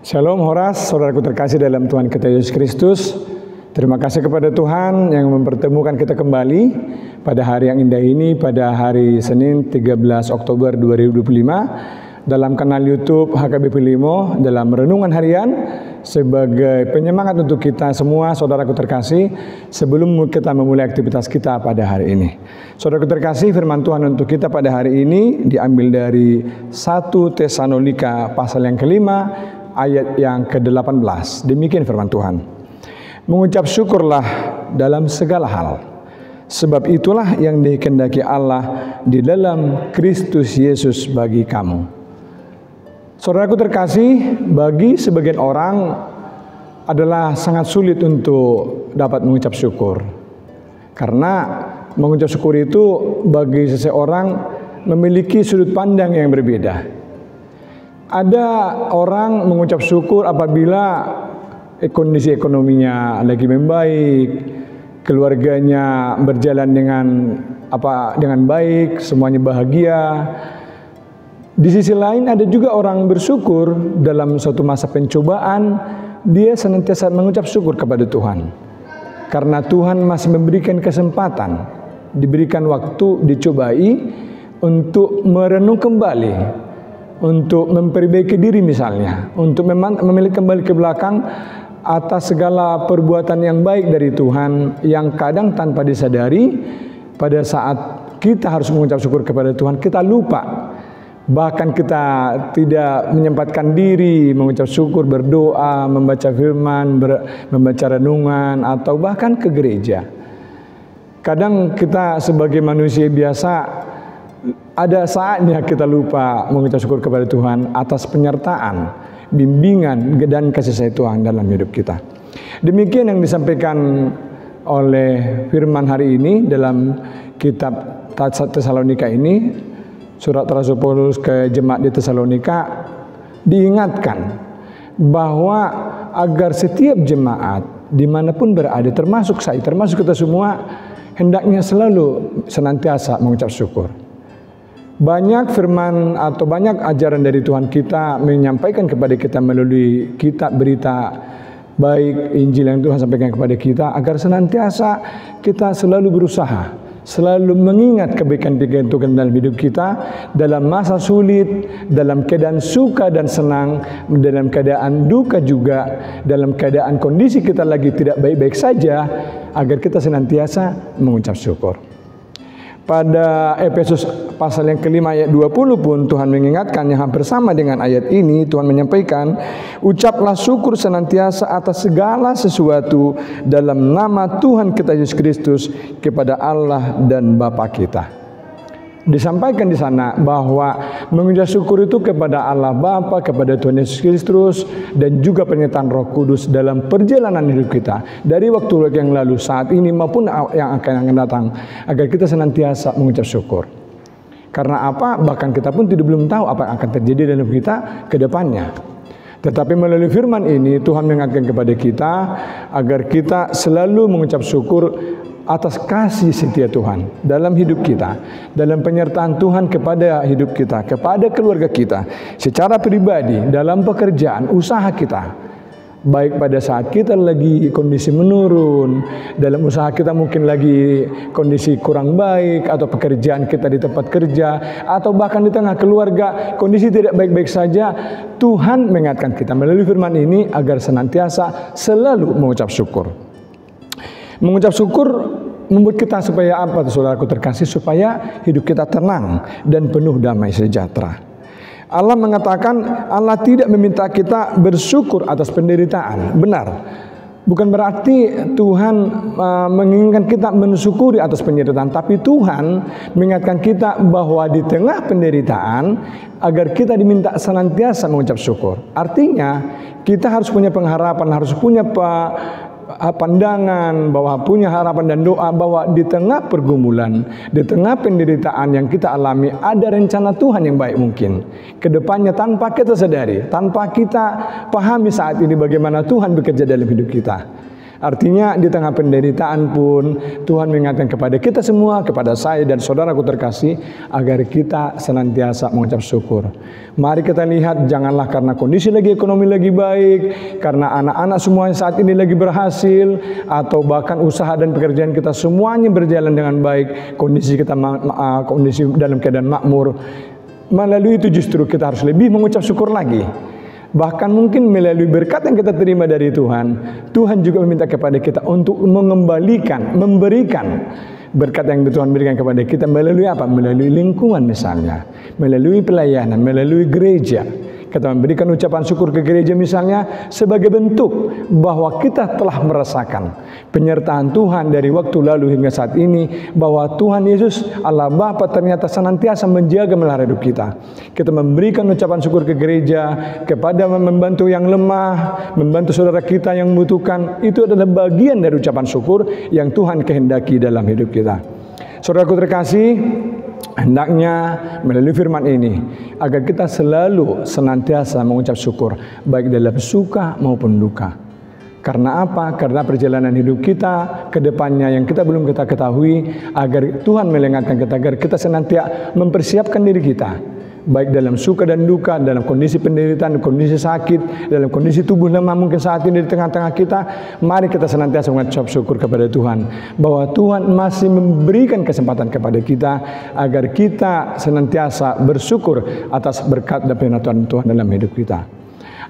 Shalom Horas, saudaraku terkasih dalam Tuhan kita Yesus Kristus. Terima kasih kepada Tuhan yang mempertemukan kita kembali pada hari yang indah ini, pada hari Senin 13 Oktober 2025 dalam kanal YouTube HKBP Limo dalam Renungan Harian sebagai penyemangat untuk kita semua, saudaraku terkasih, sebelum kita memulai aktivitas kita pada hari ini. Saudaraku terkasih, firman Tuhan untuk kita pada hari ini diambil dari 1 Tesalonika pasal yang kelima, ayat yang ke-18. Demikian firman Tuhan. Mengucap syukurlah dalam segala hal, sebab itulah yang dikehendaki Allah di dalam Kristus Yesus bagi kamu. Saudaraku terkasih, bagi sebagian orang adalah sangat sulit untuk dapat mengucap syukur. Karena mengucap syukur itu bagi seseorang memiliki sudut pandang yang berbeda. Ada orang mengucap syukur apabila kondisi ekonominya lagi membaik, keluarganya berjalan dengan baik, semuanya bahagia. Di sisi lain ada juga orang bersyukur dalam suatu masa pencobaan, dia senantiasa mengucap syukur kepada Tuhan. Karena Tuhan masih memberikan kesempatan, diberikan waktu, dicobai untuk merenung kembali, untuk memperbaiki diri misalnya, untuk memilih kembali ke belakang atas segala perbuatan yang baik dari Tuhan yang kadang tanpa disadari pada saat kita harus mengucap syukur kepada Tuhan kita lupa. Bahkan kita tidak menyempatkan diri mengucap syukur, berdoa, membaca firman, membaca renungan, atau bahkan ke gereja. Kadang kita sebagai manusia biasa ada saatnya kita lupa mengucap syukur kepada Tuhan atas penyertaan, bimbingan, dan kasih sayang Tuhan dalam hidup kita. Demikian yang disampaikan oleh firman hari ini dalam kitab Tesalonika ini, surat Rasul Paulus ke jemaat di Tesalonika, diingatkan bahwa agar setiap jemaat dimanapun berada, termasuk saya, termasuk kita semua, hendaknya selalu senantiasa mengucap syukur. Banyak firman atau banyak ajaran dari Tuhan kita menyampaikan kepada kita melalui kitab berita baik Injil yang Tuhan sampaikan kepada kita, agar senantiasa kita selalu berusaha, selalu mengingat kebaikan-kebaikan Tuhan dalam hidup kita, dalam masa sulit, dalam keadaan suka dan senang, dalam keadaan duka juga, dalam keadaan kondisi kita lagi tidak baik-baik saja, agar kita senantiasa mengucap syukur. Pada Efesus pasal yang kelima ayat 20 pun Tuhan mengingatkan yang hampir sama dengan ayat ini. Tuhan menyampaikan, ucaplah syukur senantiasa atas segala sesuatu dalam nama Tuhan kita Yesus Kristus kepada Allah dan Bapa kita. Disampaikan di sana bahwa mengucap syukur itu kepada Allah Bapa, kepada Tuhan Yesus Kristus, dan juga penyertaan Roh Kudus dalam perjalanan hidup kita dari waktu yang lalu, saat ini maupun yang akan datang, agar kita senantiasa mengucap syukur. Karena apa? Bahkan kita pun belum tahu apa yang akan terjadi dalam kita ke depannya. Tetapi melalui firman ini Tuhan mengingatkan kepada kita agar kita selalu mengucap syukur atas kasih setia Tuhan dalam hidup kita, dalam penyertaan Tuhan kepada hidup kita, kepada keluarga kita, secara pribadi, dalam pekerjaan, usaha kita. Baik pada saat kita lagi kondisi menurun, dalam usaha kita mungkin lagi kondisi kurang baik, atau pekerjaan kita di tempat kerja, atau bahkan di tengah keluarga kondisi tidak baik-baik saja, Tuhan mengingatkan kita melalui firman ini agar senantiasa selalu mengucap syukur. Mengucap syukur membuat kita supaya apa, saudaraku terkasih? Supaya hidup kita tenang dan penuh damai sejahtera. Allah mengatakan Allah tidak meminta kita bersyukur atas penderitaan. Benar. Bukan berarti Tuhan menginginkan kita mensyukuri atas penderitaan, tapi Tuhan mengingatkan kita bahwa di tengah penderitaan agar kita diminta senantiasa mengucap syukur. Artinya kita harus punya pengharapan, harus punya pandangan, bahwa punya harapan dan doa bahwa di tengah pergumulan, di tengah penderitaan yang kita alami, ada rencana Tuhan yang baik mungkin ke depannya tanpa kita sadari, tanpa kita pahami saat ini bagaimana Tuhan bekerja dalam hidup kita. Artinya di tengah penderitaan pun Tuhan mengingatkan kepada kita semua, kepada saya dan saudaraku terkasih, agar kita senantiasa mengucap syukur. Mari kita lihat, janganlah karena kondisi lagi ekonomi lagi baik, karena anak-anak semuanya saat ini lagi berhasil, atau bahkan usaha dan pekerjaan kita semuanya berjalan dengan baik, kondisi kita kondisi dalam keadaan makmur. Melalui itu justru kita harus lebih mengucap syukur lagi. Bahkan mungkin melalui berkat yang kita terima dari Tuhan, Tuhan juga meminta kepada kita untuk mengembalikan, memberikan berkat yang Tuhan berikan kepada kita melalui apa? Melalui lingkungan misalnya, melalui pelayanan, melalui gereja. Kita memberikan ucapan syukur ke gereja misalnya sebagai bentuk bahwa kita telah merasakan penyertaan Tuhan dari waktu lalu hingga saat ini, bahwa Tuhan Yesus Allah Bapa ternyata senantiasa menjaga melihara hidup kita. Kita memberikan ucapan syukur ke gereja, kepada membantu yang lemah, membantu saudara kita yang membutuhkan. Itu adalah bagian dari ucapan syukur yang Tuhan kehendaki dalam hidup kita. Saudaraku terkasih, hendaknya melalui firman ini agar kita selalu senantiasa mengucap syukur, baik dalam suka maupun duka. Karena apa? Karena perjalanan hidup kita ke depannya yang kita belum kita ketahui, agar Tuhan mengingatkan kita agar kita senantiasa mempersiapkan diri kita, baik dalam suka dan duka, dalam kondisi penderitaan, kondisi sakit, dalam kondisi tubuh lemah mungkin saat ini di tengah-tengah kita. Mari kita senantiasa mengucap syukur kepada Tuhan, bahwa Tuhan masih memberikan kesempatan kepada kita agar kita senantiasa bersyukur atas berkat dan penyertaan Tuhan dalam hidup kita.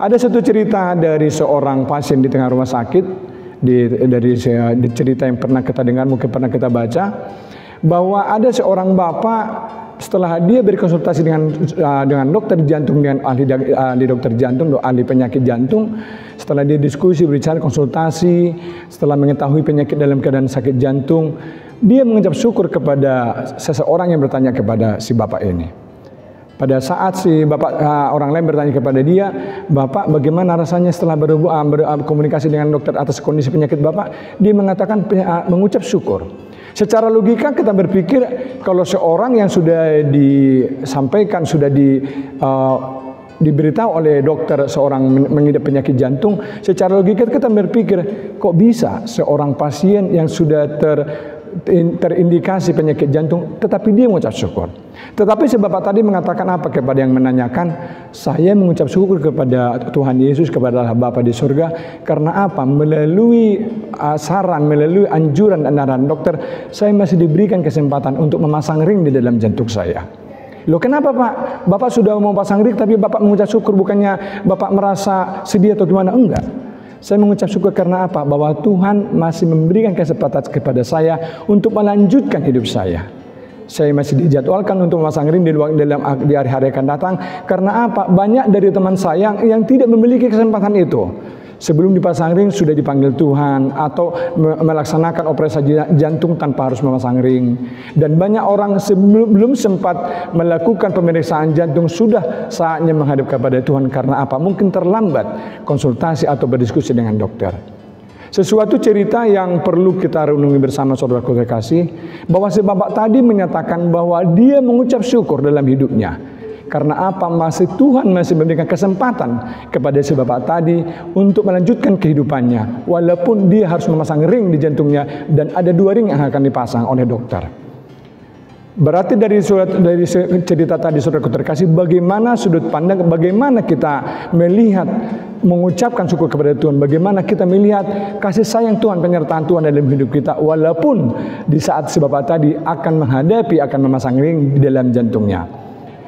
Ada satu cerita dari seorang pasien di tengah rumah sakit, dari cerita yang pernah kita dengar, mungkin pernah kita baca, bahwa ada seorang bapak setelah dia berkonsultasi dengan dokter jantung, dengan ahli dokter jantung, ahli penyakit jantung. Setelah dia diskusi, berbicara, konsultasi, setelah mengetahui penyakit dalam keadaan sakit jantung, dia mengucap syukur kepada seseorang yang bertanya kepada si bapak ini. Pada saat si bapak, orang lain bertanya kepada dia, "Bapak, bagaimana rasanya setelah berkomunikasi dengan dokter atas kondisi penyakit Bapak?" Dia mengatakan mengucap syukur. Secara logika kita berpikir, kalau seorang yang sudah disampaikan, sudah diberitahu oleh dokter seorang mengidap penyakit jantung, secara logika kita berpikir, kok bisa seorang pasien yang sudah terindikasi penyakit jantung tetapi dia mengucap syukur. Tetapi si bapak tadi mengatakan apa kepada yang menanyakan? Saya mengucap syukur kepada Tuhan Yesus, kepada Allah Bapa di surga. Karena apa? Melalui saran, melalui anjuran dan arahan dokter, saya masih diberikan kesempatan untuk memasang ring di dalam jantung saya. Loh, kenapa Pak? Bapak sudah mau pasang ring tapi Bapak mengucap syukur, bukannya Bapak merasa sedih atau gimana? Enggak. Saya mengucap syukur karena apa? Bahwa Tuhan masih memberikan kesempatan kepada saya untuk melanjutkan hidup saya. Saya masih dijadwalkan untuk memasang ring di hari-hari akan datang. Karena apa? Banyak dari teman saya yang tidak memiliki kesempatan itu. Sebelum dipasang ring sudah dipanggil Tuhan, atau melaksanakan operasi jantung tanpa harus memasang ring. Dan banyak orang sebelum sempat melakukan pemeriksaan jantung sudah saatnya menghadap kepada Tuhan. Karena apa? Mungkin terlambat konsultasi atau berdiskusi dengan dokter. Sesuatu cerita yang perlu kita renungi bersama saudaraku terkasih, bahwa si bapak tadi menyatakan bahwa dia mengucap syukur dalam hidupnya. Karena apa? Tuhan masih memberikan kesempatan kepada si bapak tadi untuk melanjutkan kehidupannya, walaupun dia harus memasang ring di jantungnya, dan ada 2 ring yang akan dipasang oleh dokter. Berarti dari cerita tadi saudaraku terkasih, bagaimana sudut pandang, bagaimana kita melihat mengucapkan syukur kepada Tuhan, bagaimana kita melihat kasih sayang Tuhan, penyertaan Tuhan dalam hidup kita, walaupun di saat si bapak tadi akan memasang ring di dalam jantungnya.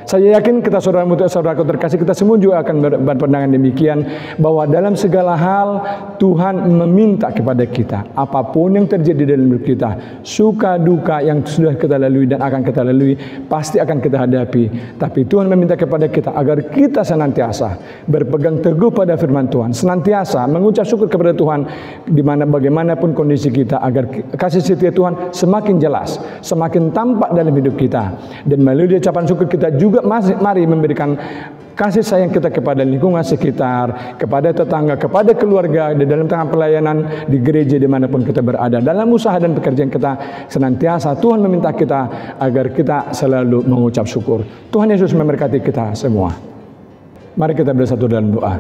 Saya yakin kita saudaraku terkasih, kita semua juga akan berpandangan demikian, bahwa dalam segala hal Tuhan meminta kepada kita, apapun yang terjadi dalam hidup kita, suka duka yang sudah kita lalui dan akan kita lalui, pasti akan kita hadapi. Tapi Tuhan meminta kepada kita agar kita senantiasa berpegang teguh pada firman Tuhan, senantiasa mengucap syukur kepada Tuhan bagaimanapun kondisi kita, agar kasih setia Tuhan semakin jelas, semakin tampak dalam hidup kita. Dan melalui ucapan syukur kita juga mari memberikan kasih sayang kita kepada lingkungan sekitar, kepada tetangga, kepada keluarga, di dalam tengah pelayanan di gereja dimanapun kita berada, dalam usaha dan pekerjaan kita. Senantiasa Tuhan meminta kita agar kita selalu mengucap syukur. Tuhan Yesus memberkati kita semua. Mari kita bersatu dalam doa.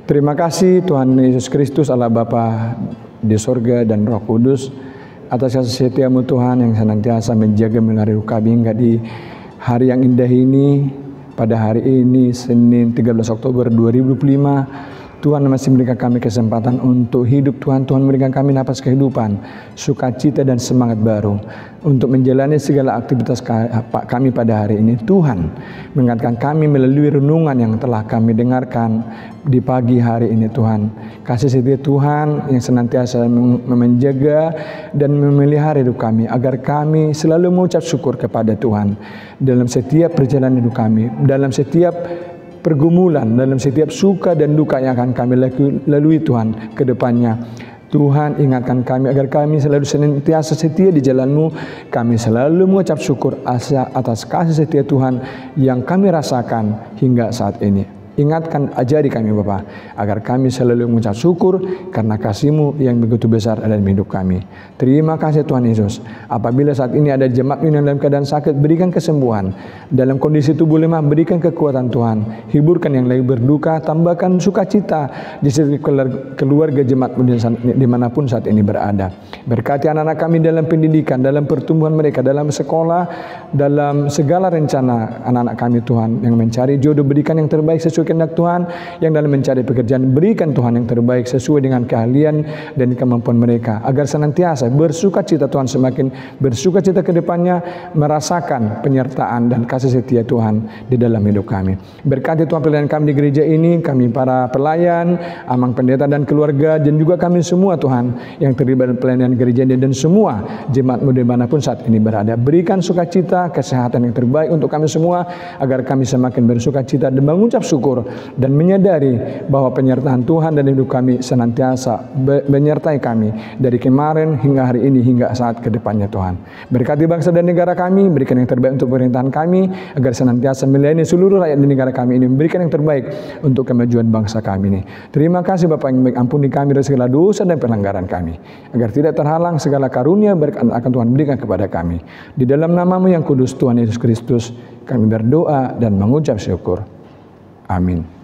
Terima kasih Tuhan Yesus Kristus, Allah Bapa di sorga dan Roh Kudus, atas kasih setiamu Tuhan yang senantiasa menjaga melari kami hingga di hari yang indah ini. Pada hari ini Senin 13 Oktober 2025, Tuhan masih memberikan kami kesempatan untuk hidup. Tuhan memberikan kami napas kehidupan, sukacita dan semangat baru untuk menjalani segala aktivitas kami pada hari ini. Tuhan mengingatkan kami melalui renungan yang telah kami dengarkan di pagi hari ini. Tuhan, kasih setia Tuhan yang senantiasa menjaga dan memelihara hidup kami, agar kami selalu mengucap syukur kepada Tuhan dalam setiap perjalanan hidup kami, dalam setiap pergumulan, dalam setiap suka dan duka yang akan kami lalui Tuhan ke depannya. Tuhan, ingatkan kami agar kami selalu senantiasa setia di jalan-Mu. Kami selalu mengucap syukur atas kasih setia Tuhan yang kami rasakan hingga saat ini. Ingatkan, ajari kami Bapa, agar kami selalu mengucap syukur karena kasih-Mu yang begitu besar dalam hidup kami. Terima kasih Tuhan Yesus. Apabila saat ini ada jemaat-Mu yang dalam keadaan sakit, berikan kesembuhan. Dalam kondisi tubuh lemah, berikan kekuatan Tuhan. Hiburkan yang lagi berduka, tambahkan sukacita di setiap keluarga jemaat-Mu dimanapun saat ini berada. Berkati anak-anak kami dalam pendidikan, dalam pertumbuhan mereka, dalam sekolah, dalam segala rencana anak-anak kami Tuhan yang mencari jodoh, berikan yang terbaik sesuai kehendak Tuhan. Yang dalam mencari pekerjaan, berikan Tuhan yang terbaik sesuai dengan keahlian dan kemampuan mereka, agar senantiasa bersukacita Tuhan, semakin bersukacita ke depannya, merasakan penyertaan dan kasih setia Tuhan di dalam hidup kami. Berkati Tuhan pelayanan kami di gereja ini, kami para pelayan, amang pendeta dan keluarga, dan juga kami semua Tuhan yang terlibat dalam pelayanan gereja ini, dan semua jemaat-Mu dimanapun saat ini berada. Berikan sukacita, kesehatan yang terbaik untuk kami semua, agar kami semakin bersukacita dan mengucap syukur dan menyadari bahwa penyertaan Tuhan dan hidup kami senantiasa menyertai kami dari kemarin hingga hari ini hingga saat kedepannya Tuhan. Berkati bangsa dan negara kami, berikan yang terbaik untuk pemerintahan kami, agar senantiasa melayani seluruh rakyat di negara kami ini, memberikan yang terbaik untuk kemajuan bangsa kami ini. Terima kasih Bapa yang baik, ampuni kami dari segala dosa dan pelanggaran kami, agar tidak terhalang segala karunia berkat akan Tuhan berikan kepada kami. Di dalam nama-Mu yang kudus Tuhan Yesus Kristus, kami berdoa dan mengucap syukur. Amin.